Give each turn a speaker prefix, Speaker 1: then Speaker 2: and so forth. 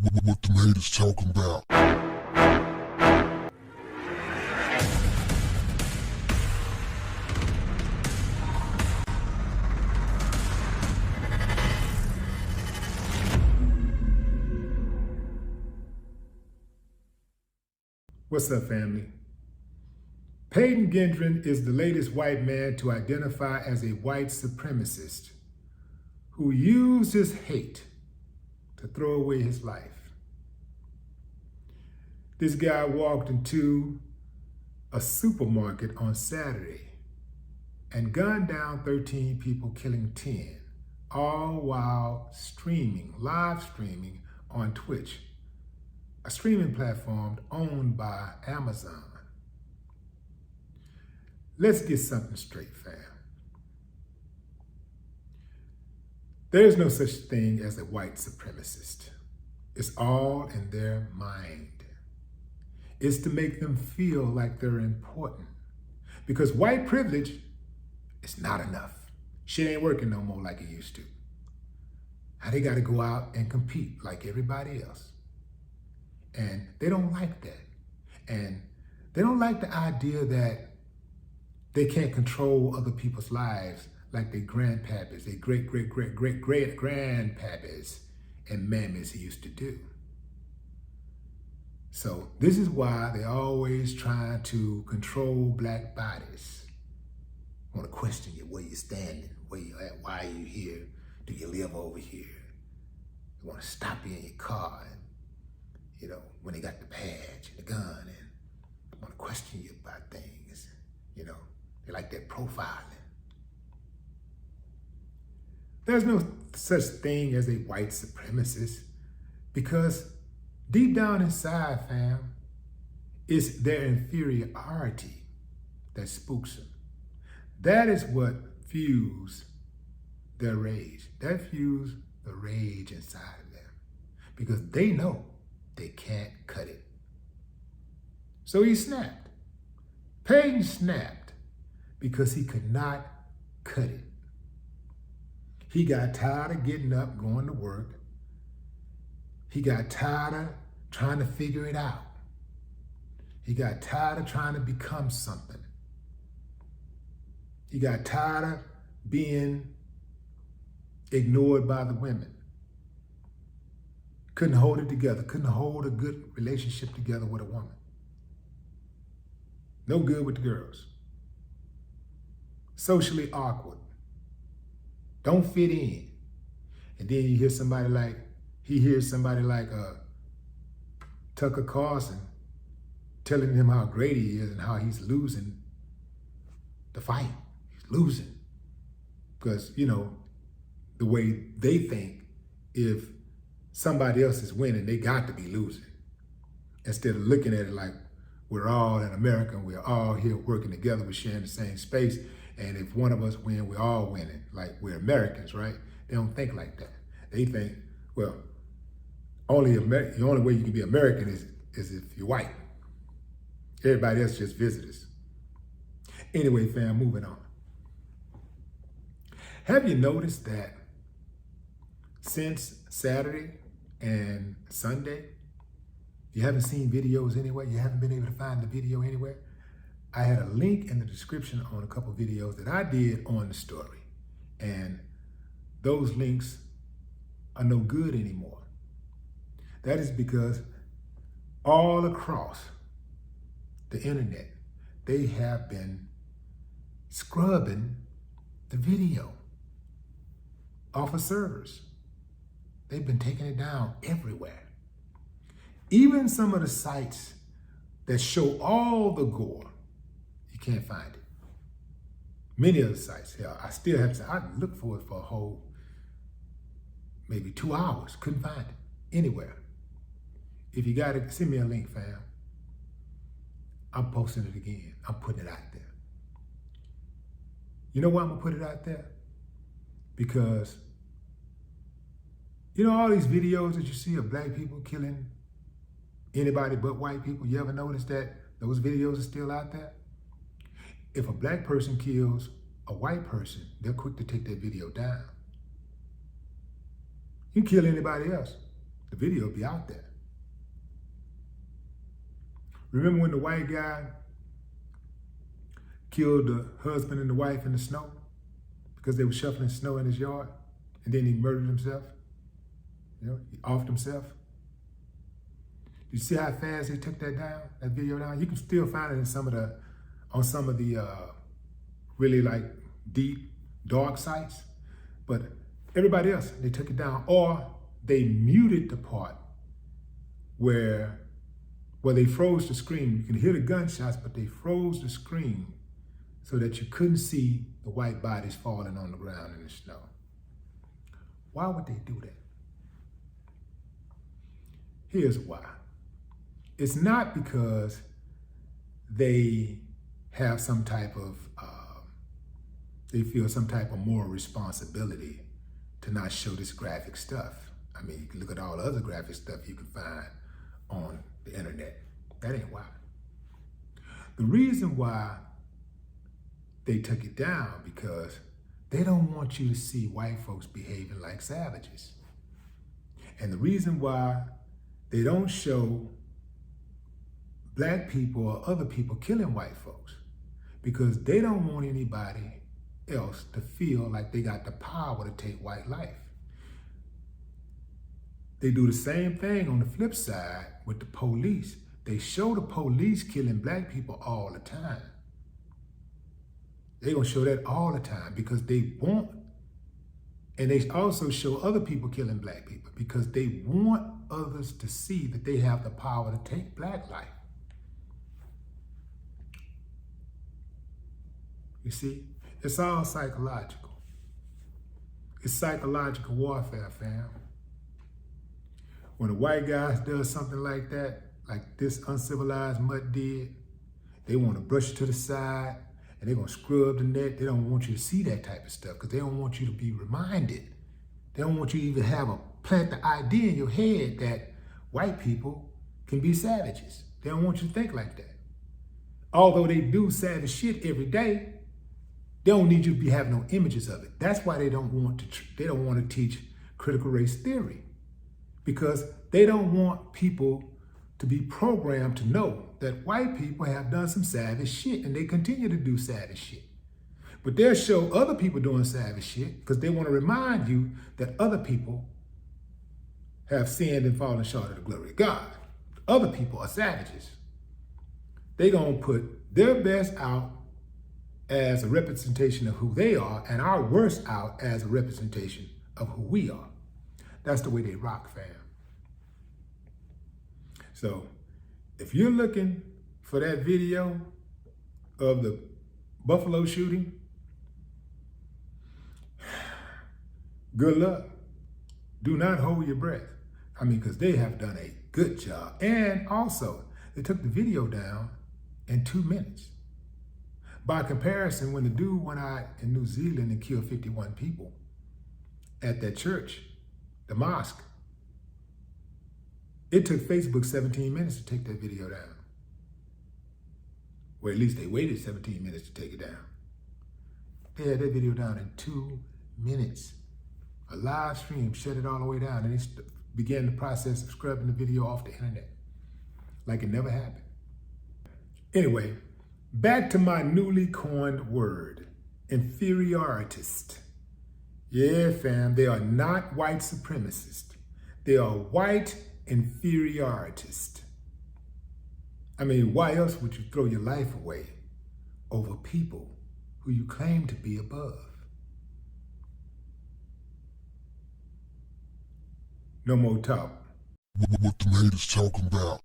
Speaker 1: What them haters talking about?
Speaker 2: What's up, family? Peyton Gendron is the latest white man to identify as a white supremacist who used his hate to throw away his life. This guy walked into a supermarket on Saturday and gunned down 13 people, killing 10, all while live streaming on Twitch, a streaming platform owned by Amazon. Let's get something straight, fam. There's no such thing as a white supremacist. It's all in their mind. It's to make them feel like they're important. Because white privilege is not enough. Shit ain't working no more like it used to. Now they gotta go out and compete like everybody else. And they don't like that. And they don't like the idea that they can't control other people's lives like their grandpappys, their great-great-great-great-grandpappys and mammies used to do. So this is why they're always trying to control black bodies. Want to question you, where you standing, where you at, why are you here, do you live over here? They want to stop you in your car, and, when they got the badge and the gun, and want to question you about things, They like that profiling. There's no such thing as a white supremacist because deep down inside, fam, it's their inferiority that spooks them. That is what fuels their rage. That fuels the rage inside of them because they know they can't cut it. So he snapped. Peyton snapped because he could not cut it. He got tired of getting up, going to work. He got tired of trying to figure it out. He got tired of trying to become something. He got tired of being ignored by the women. Couldn't hold it together, couldn't hold a good relationship together with a woman. No good with the girls. Socially awkward. Don't fit in. And then you hear somebody like, Tucker Carlson telling him how great he is and how he's losing the fight. He's losing. Because, the way they think, if somebody else is winning, they got to be losing. Instead of looking at it like we're all in America and we're all here working together, we're sharing the same space. And if one of us win, we're all winning. Like we're Americans, right? They don't think like that. They think, well, the only way you can be American is if you're white. Everybody else just visitors. Anyway, fam, moving on. Have you noticed that since Saturday and Sunday, you haven't seen videos anywhere? You haven't been able to find the video anywhere? I had a link in the description on a couple videos that I did on the story. And those links are no good anymore. That is because all across the internet, they have been scrubbing the video off of servers. They've been taking it down everywhere. Even some of the sites that show all the gore, you can't find it. Many of the sites, I still have to, I looked for it for a whole, maybe 2 hours, couldn't find it anywhere. If you got it, send me a link, fam. I'm posting it again. I'm putting it out there. You know why I'm gonna put it out there? Because, all these videos that you see of black people killing anybody but white people, you ever notice that those videos are still out there? If a black person kills a white person, they're quick to take that video down. You kill anybody else, The video will be out there. Remember when the white guy killed the husband and the wife in the snow because they were shoveling snow in his yard, and then he murdered himself? You know, he offed himself. You see how fast they took that down, that video down? You can still find it in on some of the really like deep, dark sites. But everybody else, they took it down, or they muted the part where they froze the screen. You can hear the gunshots, but they froze the screen so that you couldn't see the white bodies falling on the ground in the snow. Why would they do that? Here's why. It's not because they have some type of, they feel some type of moral responsibility to not show this graphic stuff. I mean, you can look at all the other graphic stuff you can find on the internet. That ain't why. The reason why they took it down, because they don't want you to see white folks behaving like savages. And the reason why they don't show black people or other people killing white folks, because they don't want anybody else to feel like they got the power to take white life. They do the same thing on the flip side with the police. They show the police killing black people all the time. They're gonna show that all the time because they want, and they also show other people killing black people because they want others to see that they have the power to take black life. You see, it's all psychological. It's psychological warfare, fam. When a white guy does something like that, like this uncivilized mutt did, they want to brush it to the side and they're going to scrub the net. They don't want you to see that type of stuff because they don't want you to be reminded. They don't want you to even plant the idea in your head that white people can be savages. They don't want you to think like that. Although they do savage shit every day, they don't need you to be having no images of it. That's why they don't want to teach critical race theory, because they don't want people to be programmed to know that white people have done some savage shit and they continue to do savage shit. But they'll show other people doing savage shit because they want to remind you that other people have sinned and fallen short of the glory of God. Other people are savages. They're going to put their best out as a representation of who they are and our worst out as a representation of who we are. That's the way they rock, fam. So if you're looking for that video of the Buffalo shooting, good luck. Do not hold your breath. I mean, because they have done a good job. And also, they took the video down in 2 minutes. By comparison, when the dude went out in New Zealand and killed 51 people at that church, the mosque, it took Facebook 17 minutes to take that video down. Or at least they waited 17 minutes to take it down. They had that video down in 2 minutes. A live stream shut it all the way down, and they began the process of scrubbing the video off the internet like it never happened. Anyway, back to my newly coined word, inferiorist. Yeah, fam, they are not white supremacists. They are white inferiorist. I mean, why else would you throw your life away over people who you claim to be above? No more talk.
Speaker 1: What the haters talking about?